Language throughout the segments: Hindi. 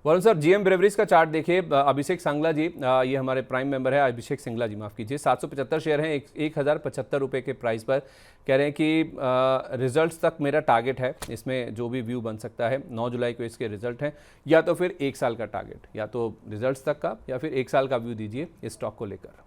वरुण सर, जीएम ब्रेवरीज का चार्ट देखिए। अभिषेक सांगला जी, ये हमारे प्राइम मेंबर है, अभिषेक सिंगला जी माफ़ कीजिए, 775 शेयर हैं, 1075 के प्राइस पर। कह रहे हैं कि रिजल्ट्स तक मेरा टारगेट है, इसमें जो भी व्यू बन सकता है। 9 जुलाई को इसके रिजल्ट हैं, या तो फिर 1 साल का टारगेट, या तो रिजल्ट्स तक का या फिर 1 साल का व्यू दीजिए इस स्टॉक को लेकर।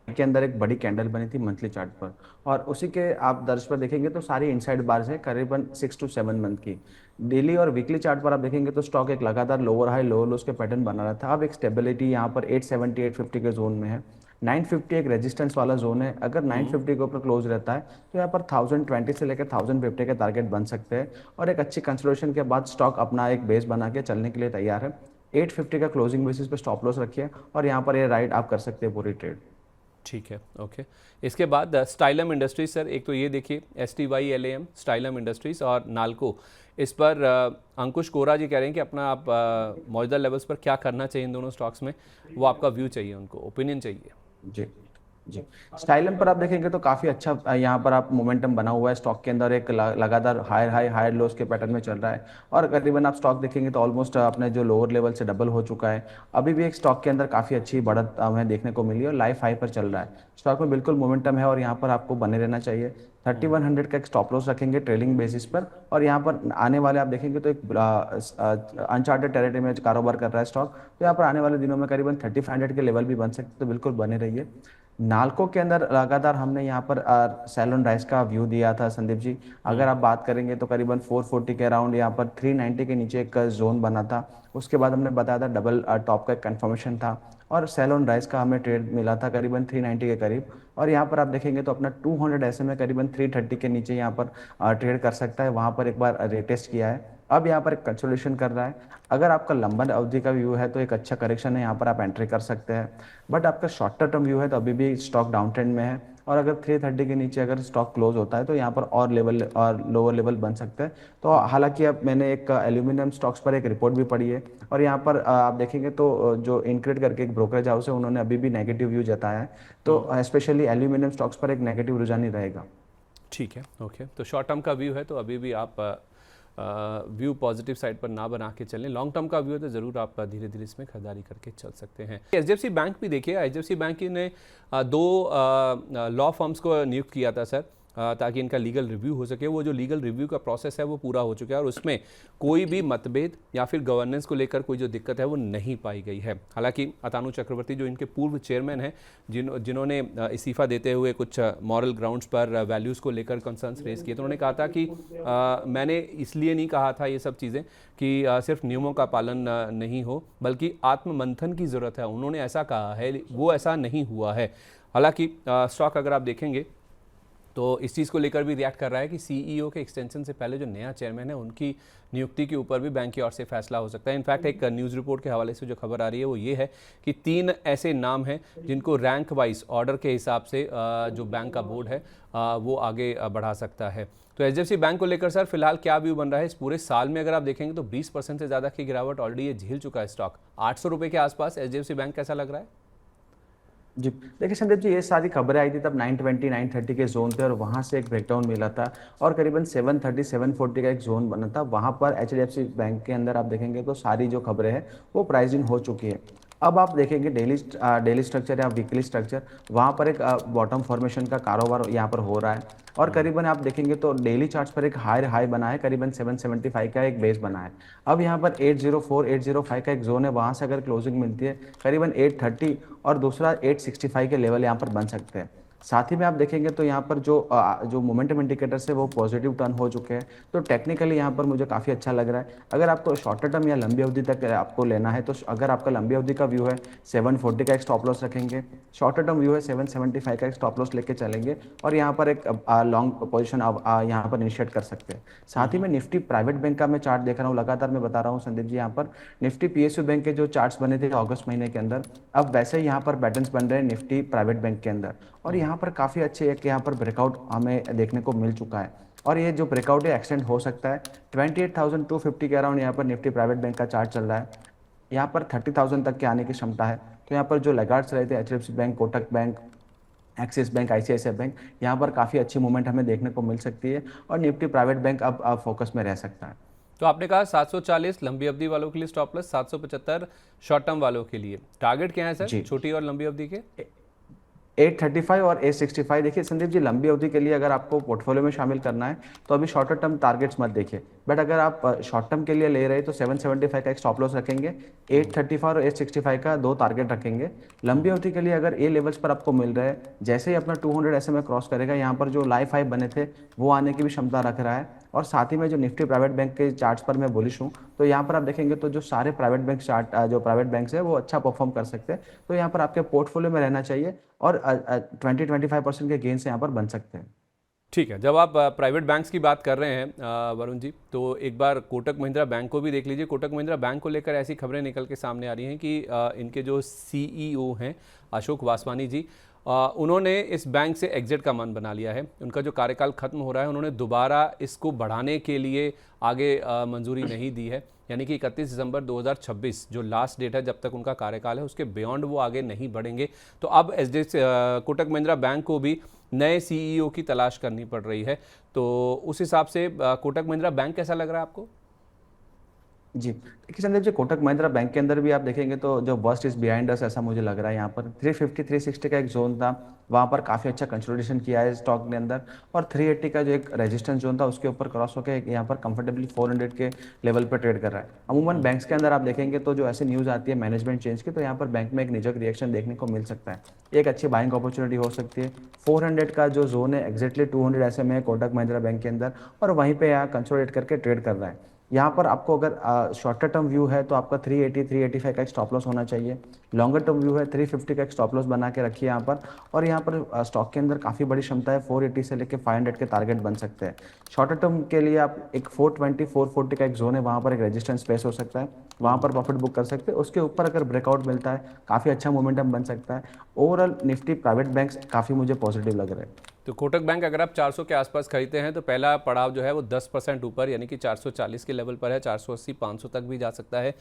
के अंदर एक बड़ी कैंडल बनी थी मंथली चार्ट पर, और उसी के आप दर्ज पर देखेंगे तो सारी इनसाइड बार्स है करीबन 6 to 7 मंथ की। डेली और वीकली चार्ट पर आप देखेंगे तो स्टॉक एक लगातार लोअर हाई लोअर लोस के पैटर्न बना रहा था। अब एक स्टेबिलिटी यहाँ पर 870 850 के जोन में है। 950 एक रेजिस्टेंस वाला जोन है। अगर 950 के ऊपर क्लोज रहता है तो यहाँ पर 1020 से लेकर 1050 के टारगेट बन सकते हैं, और एक अच्छी कंसोलिडेशन के बाद स्टॉक अपना एक बेस बना के चलने के लिए तैयार है। 850 का क्लोजिंग बेसिस पे स्टॉप लॉस रखिए, और यहाँ पर ये राइड आप कर सकते हैं पूरी ट्रेड। ठीक है, ओके। इसके बाद स्टाइलम इंडस्ट्रीज सर, एक तो ये देखिए STYLAM स्टाइलम इंडस्ट्रीज और नाल्को, इस पर अंकुश कोरा जी कह रहे हैं कि अपना आप मौजूदा लेवल्स पर क्या करना चाहिए इन दोनों स्टॉक्स में, वो आपका व्यू चाहिए, उनको ओपिनियन चाहिए। जी जी। स्टाइलम पर आप देखेंगे तो काफी अच्छा यहाँ पर आप मोमेंटम बना हुआ है स्टॉक के अंदर, एक लगातार हायर हाई हायर लोस के पैटर्न में चल रहा है, और करीबन आप स्टॉक देखेंगे तो ऑलमोस्ट अपने जो लोअर लेवल से डबल हो चुका है। अभी भी एक स्टॉक के अंदर काफी अच्छी बढ़त हमें देखने को मिली, और लाइफ हाई पर चल रहा है स्टॉक में, बिल्कुल मोमेंटम है, और यहाँ पर आपको बने रहना चाहिए। 3100 का एक स्टॉप लॉस रखेंगे ट्रेलिंग बेसिस पर, और यहाँ पर आने वाले आप देखेंगे तो एक अनचार्टेड टेरिटरी में कारोबार कर रहा है स्टॉक, तो यहाँ पर आने वाले दिनों में करीबन 3500 के लेवल भी बन सकते, तो बिल्कुल बने रहिए। नाल्को के अंदर लगातार हमने यहाँ पर सैलून राइस का व्यू दिया था संदीप जी। अगर आप बात करेंगे तो करीबन 440 के अराउंड यहाँ पर 390 के नीचे एक जोन बना था। उसके बाद हमने बताया था डबल टॉप का कंफर्मेशन था, और सैलून राइस का हमें ट्रेड मिला था करीबन 390 के करीब, और यहाँ पर आप देखेंगे तो अपना 200 SMA करीबन 330 के नीचे यहाँ पर ट्रेड कर सकता है। वहाँ पर एक बार रेटेस्ट किया है, अब यहाँ पर एक कंसोलिडेशन कर रहा है। अगर आपका लंबा अवधि का व्यू है तो एक अच्छा करेक्शन है, यहाँ पर आप एंट्री कर सकते हैं। बट आपका शॉर्टर टर्म व्यू है तो अभी भी स्टॉक डाउन ट्रेंड में है, और अगर 330 के नीचे अगर स्टॉक क्लोज होता है तो यहाँ पर और लेवल और लोअर लेवल बन सकते हैं। तो हालांकि अब मैंने एक एल्यूमिनियम स्टॉक्स पर एक रिपोर्ट भी पढ़ी है, और यहाँ पर आप देखेंगे तो जो इनक्रेड करके एक ब्रोकरेज हाउस है, उन्होंने अभी भी नेगेटिव व्यू जताया है, तो स्पेशली एल्यूमिनियम स्टॉक्स पर एक नेगेटिव रुझान ही रहेगा। ठीक है, ओके। तो शॉर्ट टर्म का व्यू है तो अभी भी आप व्यू पॉजिटिव साइड पर ना बना के चलें। लॉन्ग टर्म का व्यू है तो ज़रूर आप धीरे धीरे इसमें खरीदारी करके चल सकते हैं। HDFC बैंक भी देखिए, HDFC बैंक ने 2 लॉ फर्म्स को नियुक्त किया था सर, ताकि इनका लीगल रिव्यू हो सके। वो जो लीगल रिव्यू का प्रोसेस है वो पूरा हो चुका है, और उसमें कोई भी मतभेद या फिर गवर्नेंस को लेकर कोई जो दिक्कत है वो नहीं पाई गई है। हालांकि अतानु चक्रवर्ती जो इनके पूर्व चेयरमैन हैं, जिन्होंने इस्तीफा देते हुए कुछ मॉरल ग्राउंड्स पर वैल्यूज़ को लेकर कंसर्न्स रेज किए, तो उन्होंने कहा था कि मैंने इसलिए नहीं कहा था ये सब चीज़ें कि सिर्फ नियमों का पालन नहीं हो, बल्कि आत्ममंथन की ज़रूरत है। उन्होंने ऐसा कहा है, वो ऐसा नहीं हुआ है। हालांकि स्टॉक अगर आप देखेंगे तो इस चीज़ को लेकर भी रिएक्ट कर रहा है कि CEO के एक्सटेंशन से पहले जो नया चेयरमैन है उनकी नियुक्ति के ऊपर भी बैंक की ओर से फैसला हो सकता है। इनफैक्ट एक न्यूज़ रिपोर्ट के हवाले से जो खबर आ रही है वो ये है कि 3 ऐसे नाम हैं जिनको रैंक वाइज ऑर्डर के हिसाब से जो बैंक का बोर्ड है वो आगे बढ़ा सकता है। तो HDFC बैंक को लेकर सर फिलहाल क्या व्यू बन रहा है? इस पूरे साल में अगर आप देखेंगे तो 20% से ज़्यादा की गिरावट ऑलरेडी ये झेल चुका है स्टॉक। 800 रुपये के आसपास HDFC बैंक कैसा लग रहा है? जी देखिए संदीप जी, ये सारी खबरें आई थी तब 920 930 के जोन थे, और वहां से एक ब्रेकडाउन मिला था, और करीबन 730 740 का एक जोन बना था। वहां पर HDFC बैंक के अंदर आप देखेंगे तो सारी जो खबरें हैं वो प्राइसिंग हो चुकी है। अब आप देखेंगे डेली स्ट्रक्चर या वीकली स्ट्रक्चर, वहां पर एक बॉटम फॉर्मेशन का कारोबार यहाँ पर हो रहा है, और करीबन आप देखेंगे तो डेली चार्ट्स पर एक हायर हाई बना है, करीबन 775 का एक बेस बना है। अब यहाँ पर 804 805 का एक जोन है, वहां से अगर क्लोजिंग मिलती है करीबन 830, और दूसरा 865 के लेवल यहाँ पर बन सकते हैं। साथ ही में आप देखेंगे तो यहाँ पर जो मोमेंटम इंडिकेटर्स है वो पॉजिटिव टर्न हो चुके हैं, तो टेक्निकली यहाँ पर मुझे काफ़ी अच्छा लग रहा है। अगर आपको शॉर्टर टर्म या लंबी अवधि तक आपको लेना है, तो अगर आपका लंबी अवधि का व्यू है 740 का एक स्टॉप लॉस रखेंगे, शॉर्टर टर्म व्यू है 775 का एक स्टॉप लॉस लेके चलेंगे, और यहाँ पर एक लॉन्ग पोजिशन यहाँ पर इनिशिएट कर सकते हैं। साथ ही में निफ्टी प्राइवेट बैंक का मैं चार्ट देख रहा हूँ, लगातार मैं बता रहा हूँ संदीप जी, यहाँ पर निफ्टी PSU बैंक के जो चार्ट्स बने थे अगस्त महीने के अंदर, अब वैसे यहाँ पर पैटर्न्स बन रहे हैं निफ्टी प्राइवेट बैंक के अंदर, और यहाँ पर काफ़ी अच्छे एक यहाँ पर ब्रेकआउट हमें देखने को मिल चुका है, और ये जो ब्रेकआउट है एक्सटेंड हो सकता है। 28,250 के अराउंड यहाँ पर निफ्टी प्राइवेट बैंक का चार्ट चल रहा है, यहाँ पर 30,000 तक के आने की क्षमता है। तो यहाँ पर जो लैगार्ड्स रहे थे HDFC bank, Kotak bank, axis bank, ICICI bank, यहाँ पर काफ़ी अच्छी मूवमेंट हमें देखने को मिल सकती है और निफ्टी प्राइवेट बैंक अब फोकस में रह सकता है। तो आपने कहा 740 लंबी अवधि वालों के लिए स्टॉप लॉस, 775 शॉर्ट टर्म वालों के लिए टारगेट क्या है सर, जी, छोटी और लंबी अवधि के? 835 और 865। देखिए संदीप जी, लंबी अवधि के लिए अगर आपको पोर्टफोलियो में शामिल करना है तो अभी शॉर्टर टर्म टारगेट्स मत देखिए, बट अगर आप शॉर्ट टर्म के लिए ले रहे हैं तो 775 का एक स्टॉप लॉस रखेंगे, 835 और 865 का 2 टारगेट रखेंगे। लंबी अवधि के लिए अगर ये लेवल्स पर आपको मिल रहा है, जैसे ही अपना 200 SMA क्रॉस करेगा, यहाँ पर जो लाइफ हाई बने थे वो आने की भी क्षमता रख रहा है। और साथ ही में जो निफ्टी प्राइवेट बैंक के चार्ट्स पर मैं बुलिश हूँ, तो यहाँ पर आप देखेंगे तो जो सारे प्राइवेट बैंक चार्ट, जो प्राइवेट बैंक्स है वो अच्छा परफॉर्म कर सकते हैं, तो यहाँ पर आपके पोर्टफोलियो में रहना चाहिए और 20-25% के गेंस यहाँ पर बन सकते हैं। ठीक है, जब आप प्राइवेट बैंक्स की बात कर रहे हैं वरुण जी, तो एक बार कोटक महिंद्रा बैंक को भी देख लीजिए। कोटक महिंद्रा बैंक को लेकर ऐसी खबरें निकल के सामने आ रही हैं कि इनके जो सीईओ हैं अशोक वासवानी जी, उन्होंने इस बैंक से एग्जिट का मन बना लिया है। उनका जो कार्यकाल खत्म हो रहा है, उन्होंने दोबारा इसको बढ़ाने के लिए आगे मंजूरी नहीं दी है, यानी कि 31 दिसंबर 2026 जो लास्ट डेट है जब तक उनका कार्यकाल है, उसके बियॉन्ड वो आगे नहीं बढ़ेंगे। तो अब कोटक महिंद्रा बैंक को भी नए सीईओ की तलाश करनी पड़ रही है। तो उस हिसाब से कोटक महिंद्रा बैंक कैसा लग रहा है आपको? जी, देखिए संदीप जी, कोटक महिंद्रा बैंक के अंदर भी आप देखेंगे तो जो वर्स्ट इज बिहाइंड अस ऐसा मुझे लग रहा है। यहाँ पर 350 360 का एक जोन था, वहाँ पर काफ़ी अच्छा कंसोलिडेशन किया है स्टॉक के अंदर, और 380 का जो एक रेजिस्टेंस जोन था उसके ऊपर क्रॉस होकर यहाँ पर कंफर्टेबली 400 के लेवल पर ट्रेड कर रहा है। अमूमन बैंक्स के अंदर आप देखेंगे तो जो ऐसे न्यूज़ आती है मैनेजमेंट चेंज की, तो यहाँ पर बैंक में एक निजक रिएक्शन देखने को मिल सकता है, एक अच्छी बाइंग अपॉर्चुनिटी हो सकती है। 400 का जो जोन है एग्जैक्टली 200 SMA है कोटक महिंद्रा बैंक के अंदर, और वहीं पे यहाँ कंसोलिडेट करके ट्रेड कर रहा है। यहाँ पर आपको अगर शॉर्टर टर्म व्यू है तो आपका 380 385 का एक स्टॉप लॉस होना चाहिए। लॉन्गर टर्म व्यू है 350 का एक स्टॉप लॉस बना के रखिए यहाँ पर, और यहाँ पर स्टॉक के अंदर काफ़ी बड़ी क्षमता है, 480 से लेकर 500 के टारगेट बन सकते हैं। शॉर्टर टर्म के लिए आप एक 420 440 का एक जोन है, वहाँ पर एक रेजिस्टेंस स्पेस हो सकता है, वहाँ पर प्रॉफिट बुक कर सकते हैं। उसके ऊपर अगर ब्रेकआउट मिलता है, काफ़ी अच्छा मोमेंटम बन सकता है। ओवरऑल निफ्टी प्राइवेट बैंक्स काफ़ी मुझे पॉजिटिव लग रहे हैं। तो कोटक बैंक अगर आप 400 के आसपास खरीदते हैं तो पहला पड़ाव जो है वो 10% ऊपर, यानी कि 440 के लेवल पर है, 480 500 तक भी जा सकता है।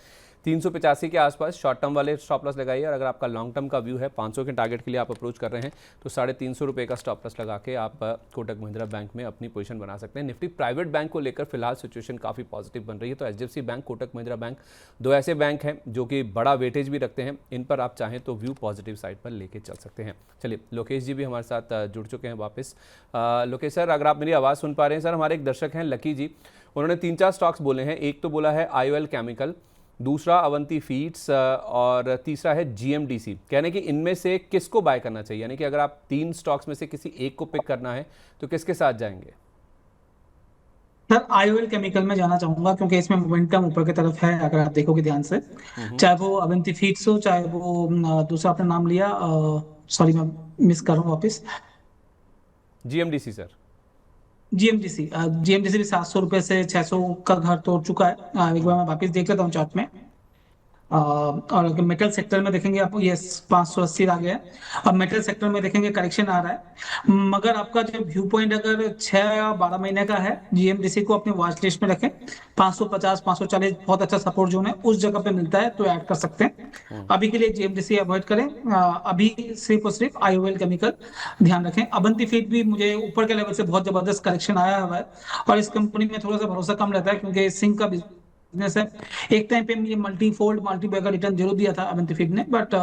385 के आसपास शॉर्ट टर्म वाले स्टॉप लॉस लगाइए, और अगर आपका लॉन्ग टर्म का व्यू है 500 के टारगेट के लिए आप अप्रोच कर रहे हैं तो 350 रुपये का स्टॉप लॉस लगा के आप कोटक महिंद्रा बैंक में अपनी पोजीशन बना सकते हैं। निफ्टी प्राइवेट बैंक को लेकर फिलहाल सिचुएशन काफ़ी पॉजिटिव बन रही है। तो HDFC bank, Kotak Mahindra bank, दो ऐसे बैंक हैं जो कि बड़ा वेटेज भी रखते हैं, इन पर आप चाहें तो व्यू पॉजिटिव साइड पर लेके चल सकते हैं। चलिए, लोकेश जी भी हमारे साथ जुड़ चुके हैं वापस। लोकेश सर, अगर आप मेरी आवाज़ सुन पा रहे हैं सर, हमारे एक दर्शक हैं लकी जी, उन्होंने 3-4 स्टॉक्स बोले हैं। एक तो बोला है आईओएल केमिकल, दूसरा अवंती फीड्स, और तीसरा है जीएमडीसी। कहने कि इनमें से किसको बाय करना चाहिए, यानी कि अगर आप 3 स्टॉक्स में से किसी एक को पिक करना है तो किसके साथ जाएंगे? सर आईओएल केमिकल में जाना चाहूंगा, क्योंकि इसमें मोमेंटम ऊपर की तरफ है अगर आप देखोगे ध्यान से, चाहे वो अवंती फीड्स हो, चाहे वो दूसरा आपने नाम लिया, सॉरी मैं मिस कर रहा हूँ वापिस, जीएमडीसी सर। जीएमडीसी भी 700 रुपए से 600 का घर तोड़ चुका है। एक बार मैं वापस देख लेता हूँ चार्ट में। और अगर मेटल सेक्टर में देखेंगे आप, ये 580 आ गया है। अब मेटल सेक्टर में देखेंगे करेक्शन आ रहा है, मगर आपका जो व्यू पॉइंट अगर 6 या 12 महीने का है, जीएमडीसी को अपने वॉच लिस्ट में रखें। 550 540 बहुत अच्छा सपोर्ट जोन है, उस जगह पे मिलता है तो ऐड कर सकते हैं। अभी के लिए जीएमडीसी अवॉइड करें, अभी सिर्फ और सिर्फ आईओएल केमिकल ध्यान रखें। अवंती फीड भी मुझे ऊपर के लेवल से बहुत जबरदस्त करेक्शन आया हुआ है, और इस कंपनी में थोड़ा सा भरोसा कम रहता है, क्योंकि सिंक का बिजनेस है। एक टाइम पे मुझे मल्टी बैग का रिटर्न जरूर दिया था अवंती फीड ने, बट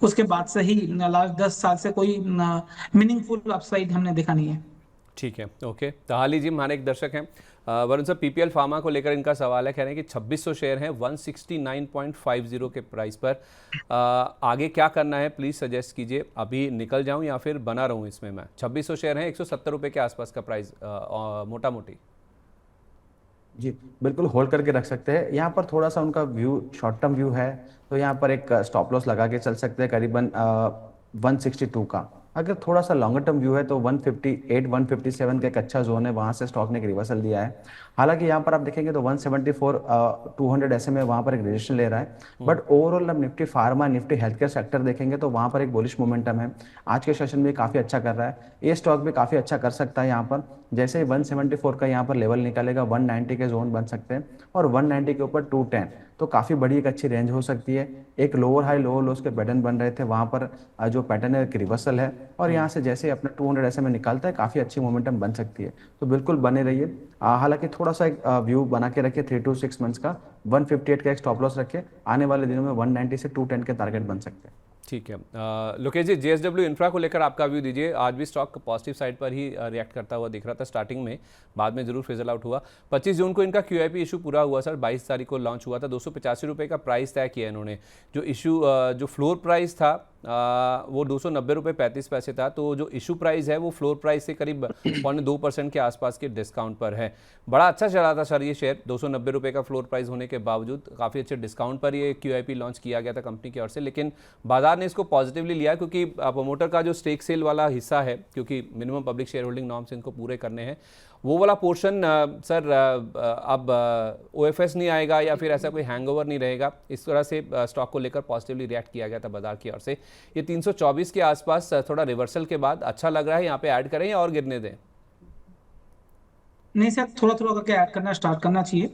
उसके बाद से ही लास्ट 10 साल से कोई मीनिंगफुल अपसाइड हमने देखा नहीं है। ठीक है, ओके। तहाली जी हमारे एक दर्शक हैं, वरुण सर, पीपीएल फार्मा को लेकर इनका सवाल है। कह रहे हैं कि 2600 शेयर हैं 169.50 के प्राइस पर, आगे क्या करना है प्लीज़ सजेस्ट कीजिए। अभी निकल जाऊं या फिर बना रहूं इसमें मैं? 2600 शेयर हैं, 170 रुपये के आसपास का प्राइस, मोटा मोटी। जी, बिल्कुल होल्ड करके रख सकते हैं। यहाँ पर थोड़ा सा उनका व्यू शॉर्ट टर्म व्यू है, तो यहाँ पर एक स्टॉप लॉस लगा के चल सकते हैं करीबन 162 का। अगर थोड़ा सा लॉन्गर टर्म व्यू है तो 158 157 का एक अच्छा जोन है, वहाँ से स्टॉक ने एक रिवर्सल दिया है। हालांकि यहाँ पर आप देखेंगे तो 174 200 SMA वहाँ पर एक रेजिस्टेंस ले रहा है, बट ओवरऑल अब Nifty pharma, Nifty health care sector देखेंगे तो वहाँ पर एक बुलिश मोमेंटम है। आज के सेशन में काफ़ी अच्छा कर रहा है, ये स्टॉक भी काफ़ी अच्छा कर सकता है। यहाँ पर जैसे ही 174 का यहाँ पर लेवल निकालेगा, 190 के जोन बन सकते हैं, और 190 के ऊपर 210 तो काफ़ी बड़ी एक अच्छी रेंज हो सकती है। एक लोअर हाई लोअर लोस के पैटर्न बन रहे थे, वहाँ पर जो पैटर्न है एक रिवर्सल है, और यहाँ से जैसे अपना 200 SMA निकालता है काफ़ी अच्छी मोमेंटम बन सकती है। तो बिल्कुल बने रहिए। हालांकि थोड़ा सा एक व्यू बना के रखिए 3 to 6 मंथ्स का, 158 का एक स्टॉप लॉस रखिए। आने वाले दिनों में 190 से 210 के टारगेट बन सकते हैं। ठीक है। लोकेश जी, JSW इंफ्रा को लेकर आपका व्यू दीजिए। आज भी स्टॉक पॉजिटिव साइड पर ही रिएक्ट करता हुआ दिख रहा था स्टार्टिंग में, बाद में जरूर फिजल आउट हुआ। 25 जून को इनका QIP इशू पूरा हुआ सर, 22 तारीख को लॉन्च हुआ था। 285 रुपये का प्राइस तय किया इन्होंने। जो इशू जो फ्लोर प्राइस था वो 290 रुपये 35 पैसे था, तो जो इशू प्राइस है वो फ्लोर प्राइस से करीब 0.2% के आसपास के डिस्काउंट पर है। बड़ा अच्छा चला था सर ये शेयर, 290 रुपये का फ्लोर प्राइस होने के बावजूद काफ़ी अच्छे डिस्काउंट पर ये QIP लॉन्च किया गया था कंपनी की ओर से। लेकिन बाजार ने इसको पॉजिटिवली लिया, क्योंकि प्रमोटर का जो स्टेक सेल वाला हिस्सा है, क्योंकि minimum public share holding norms इनको पूरे करने हैं, वो वाला पोर्शन सर अब OFS नहीं आएगा या फिर ऐसा कोई हैंगओवर नहीं रहेगा। इस तरह से स्टॉक को लेकर पॉजिटिवली रिएक्ट किया गया था बाजार की ओर से। ये 324 के आसपास थोड़ा रिवर्सल के बाद अच्छा लग रहा है, यहाँ पे ऐड करें या और गिरने दें? नहीं सर, थोड़ा थोड़ा करके ऐड करना स्टार्ट करना चाहिए।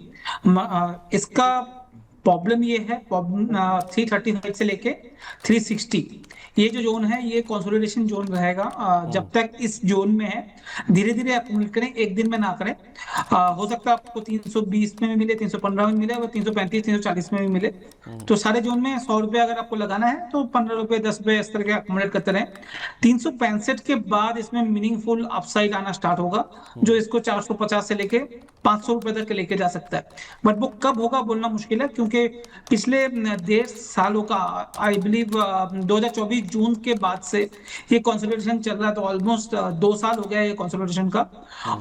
इसका प्रॉब्लम ये है, प्रॉब्लम 335 से लेके 360 ये जो जोन है ये कंसोलिडेशन जोन रहेगा। जब तक इस जोन में है धीरे धीरे अक्यूमुलेट करें, एक दिन में ना करें। हो सकता है आपको 320 में भी मिले, 315 में मिले, और 335 340 में भी मिले। तो सारे जोन में 100 रुपये अगर आपको लगाना है तो 15 रुपये 10 रुपये इस तरह के अक्यूमुलेट करते रहें। 365 के बाद इसमें मीनिंगफुल अपसाइड आना स्टार्ट होगा, जो इसको 450 से लेके 500 रुपए तक लेके जा सकता है। बट वो कब होगा बोलना मुश्किल है, क्योंकि पिछले 1.5 सालों का आई बिलीव 2024 जून के बाद से ये कंसोलिडेशन चल रहा है। तो ऑलमोस्ट 2 साल हो गया ये कंसोलिडेशन का,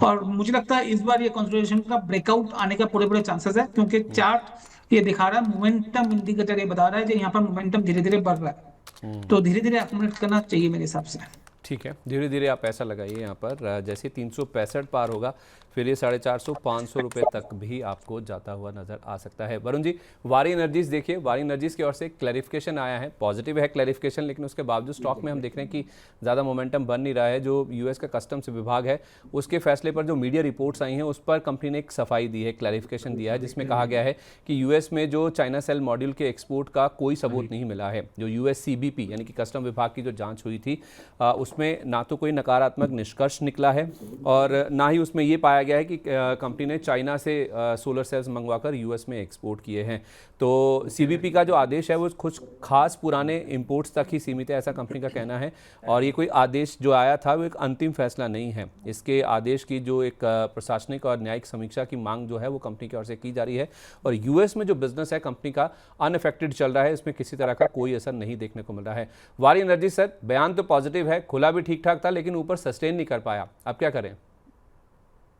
और मुझे लगता है इस बार ये कंसोलिडेशन का ब्रेकआउट आने का पूरे चांसेस है, क्योंकि चार्ट ये दिखा रहा है, मोमेंटम इंडिकेटर ये बता रहा है कि यहाँ पर मोमेंटम धीरे धीरे बढ़ रहा है। तो धीरे धीरे अक्यूमुलेट करना चाहिए मेरे हिसाब से। ठीक है, धीरे धीरे आप पैसा लगाइए यहाँ पर। जैसे 365 पार होगा फिर ये 450 500 रुपये तक भी आपको जाता हुआ नजर आ सकता है। वरुण जी, वारी एनर्जीज देखिए, वारी एनर्जीज की ओर से क्लैरिफिकेशन आया है, पॉजिटिव है क्लैरिफिकेशन, लेकिन उसके बावजूद स्टॉक में हम देख रहे हैं कि ज़्यादा मोमेंटम बन नहीं रहा है। जो US का कस्टम्स विभाग है उसके फैसले पर जो मीडिया रिपोर्ट्स आई हैं उस पर कंपनी ने एक सफाई दी है, क्लैरिफिकेशन दिया है, जिसमें कहा गया है कि US में जो चाइना सेल मॉड्यूल के एक्सपोर्ट का कोई सबूत नहीं मिला है। जो US CBP यानी कि कस्टम विभाग की जो जाँच हुई थी उसमें ना तो कोई नकारात्मक निष्कर्ष निकला है और ना ही उसमें ये पाया गया है कि कंपनी ने चाइना से सोलर सेल्स मंगवाकर US में एक्सपोर्ट किए हैं। तो CBP का जो आदेश है वो कुछ खास पुराने इंपोर्ट्स तक ही सीमित है, ऐसा कंपनी का कहना है। और ये कोई आदेश जो आया था वो एक अंतिम फैसला नहीं है। इसके आदेश की जो एक प्रशासनिक और न्यायिक समीक्षा की मांग जो है वो कंपनी की ओर से की जा रही है। और US में जो बिजनेस है कंपनी का अनअफेक्टेड चल रहा है, इसमें किसी तरह का कोई असर नहीं देखने को मिल रहा है। वारी एनर्जी सर, बयान तो पॉजिटिव है, खुला भी ठीक ठाक था, लेकिन ऊपर सस्टेन नहीं कर पाया, अब क्या करें?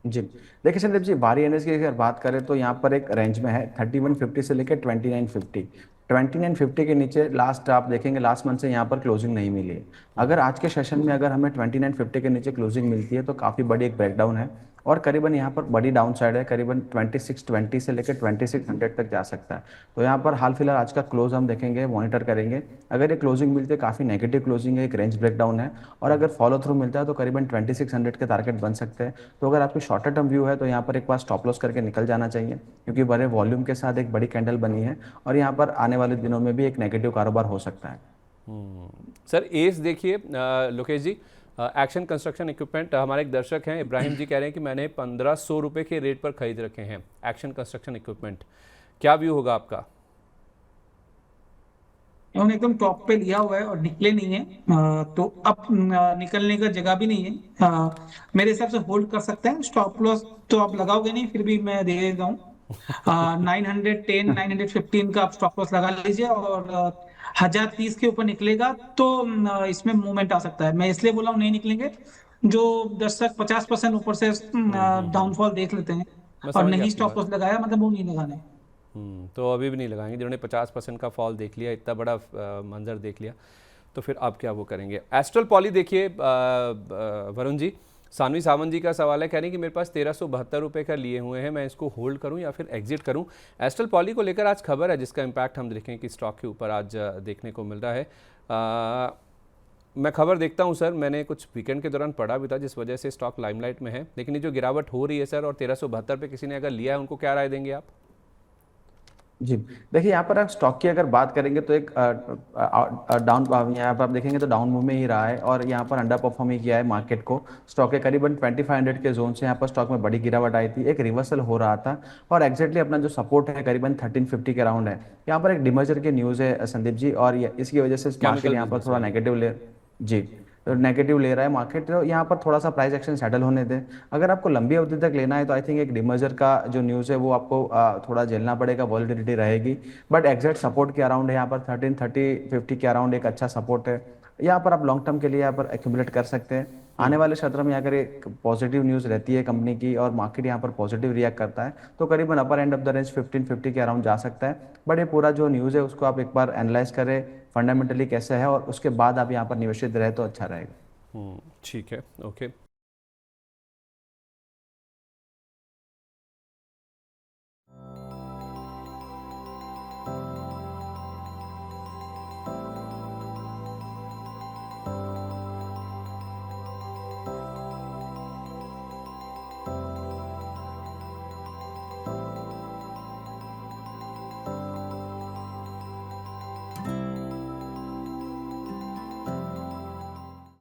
जी देखिए संदीप जी, वारी एनर्जी की अगर बात करें तो यहाँ पर एक रेंज में है 3150 से लेकर 2950। 2950 के नीचे लास्ट आप देखेंगे लास्ट मंथ से यहाँ पर क्लोजिंग नहीं मिली है। अगर आज के सेशन में अगर हमें 2950 के नीचे क्लोजिंग मिलती है तो काफ़ी बड़ी एक ब्रेकडाउन है, और करीबन यहाँ पर बड़ी डाउन साइड है, करीबन 2620 से लेकर 2600 तक जा सकता है। तो यहाँ पर हाल फिलहाल आज का क्लोज हम देखेंगे, मॉनिटर करेंगे। अगर ये क्लोजिंग मिलती है काफ़ी नेगेटिव क्लोजिंग है, एक रेंज ब्रेकडाउन है, और अगर फॉलो थ्रू मिलता है तो करीबन 2600 के टारगेट बन सकते हैं। तो अगर आपकी शॉर्टर टर्म व्यू है तो यहाँ पर एक बार स्टॉप लॉस करके निकल जाना चाहिए, क्योंकि बड़े वॉल्यूम के साथ एक बड़ी कैंडल बनी है और यहाँ पर आने वाले दिनों में भी एक नेगेटिव कारोबार हो सकता है। सर एस देखिए, लोकेश जी, एक्शन कंस्ट्रक्शन इक्विपमेंट, हमारे एक दर्शक हैं इब्राहिम जी, कह रहे हैं कि मैंने 1500 रुपये के रेट पर खरीद रखे हैं एक्शन कंस्ट्रक्शन इक्विपमेंट, क्या व्यू होगा आपका? उन्होंने एकदम टॉप पे लिया हुआ है और निकले नहीं है, तो अब निकलने का जगह भी नहीं है। मेरे हिसाब से होल्ड कर सकते हैं। स्टॉप लॉस तो आप लगाओगे नहीं, फिर भी मैं दे देता हूँ। 910 915 का आप स्टॉप लॉस लगा लीजिए, और 1030 के ऊपर निकलेगा तो इसमें मूवमेंट आ सकता है। मैं इसलिए बोला हूँ नहीं निकलेंगे, जो दर्शक 50% ऊपर से डाउनफॉल देख लेते हैं और नहीं स्टॉप लॉस लगाया, मतलब वो नहीं लगाने। तो अभी भी नहीं लगाएंगे, जिन्होंने 50% का फॉल देख लिया, इतना बड़ा मंजर देख लिया, तो फिर अब क्या वो करेंगे? एस्ट्रल पॉली देखिए, वरुण जी, सानवी सावंत जी का सवाल है, कह रहे हैं कि मेरे पास 1372 रुपये का लिए हुए हैं, मैं इसको होल्ड करूं या फिर एग्जिट करूं? एस्ट्रल पॉली को लेकर आज खबर है जिसका इम्पैक्ट हम देखें कि स्टॉक के ऊपर आज देखने को मिल रहा है। मैं खबर देखता हूं सर, मैंने कुछ वीकेंड के दौरान पढ़ा भी था जिस वजह से स्टॉक लाइमलाइट में है, लेकिन ये जो गिरावट हो रही है सर, और 1372 पे किसी ने अगर लिया है, उनको क्या राय देंगे आप? जी, देखिए यहाँ पर आप स्टॉक की अगर बात करेंगे तो एक डाउन, यहाँ पर आप देखेंगे तो डाउन मूव में ही रहा है और यहाँ पर अंडर परफॉर्म ही किया है मार्केट को। स्टॉक के करीबन 2500 के जोन से यहाँ पर स्टॉक में बड़ी गिरावट आई थी, एक रिवर्सल हो रहा था और एग्जैक्टली अपना जो सपोर्ट है करीबन 1350 के अराउंड है। यहाँ पर एक डिमर्जर की न्यूज़ है संदीप जी, और इसकी वजह से मार्केट कैपिटल यहाँ पर बिजनेस थोड़ा वाली। नेगेटिव ले, जी, तो नेगेटिव ले रहा है मार्केट। तो यहाँ पर थोड़ा सा प्राइस एक्शन सेटल होने दें। अगर आपको लंबी अवधि तक लेना है तो आई थिंक एक डिमर्जर का जो न्यूज़ है वो आपको थोड़ा झेलना पड़ेगा, वॉलिटिलिटी रहेगी। बट एग्जैक्ट सपोर्ट के अराउंड है यहाँ पर 1330 50 के अराउंड एक अच्छा सपोर्ट है। यहाँ पर आप लॉन्ग टर्म के लिए यहाँ पर एक्यूमुलेट कर सकते हैं। आने वाले सत्र में अगर एक पॉजिटिव न्यूज़ रहती है कंपनी की और मार्केट यहाँ पर पॉजिटिव रिएक्ट करता है तो करीबन अपर एंड ऑफ द रेंज 1550 के अराउंड जा सकता है। बट ये पूरा जो न्यूज़ है उसको आप एक बार एनालाइज करें फंडामेंटली कैसे है, और उसके बाद आप यहाँ पर निवेशित रहे तो अच्छा रहेगा। ठीक है, ओके।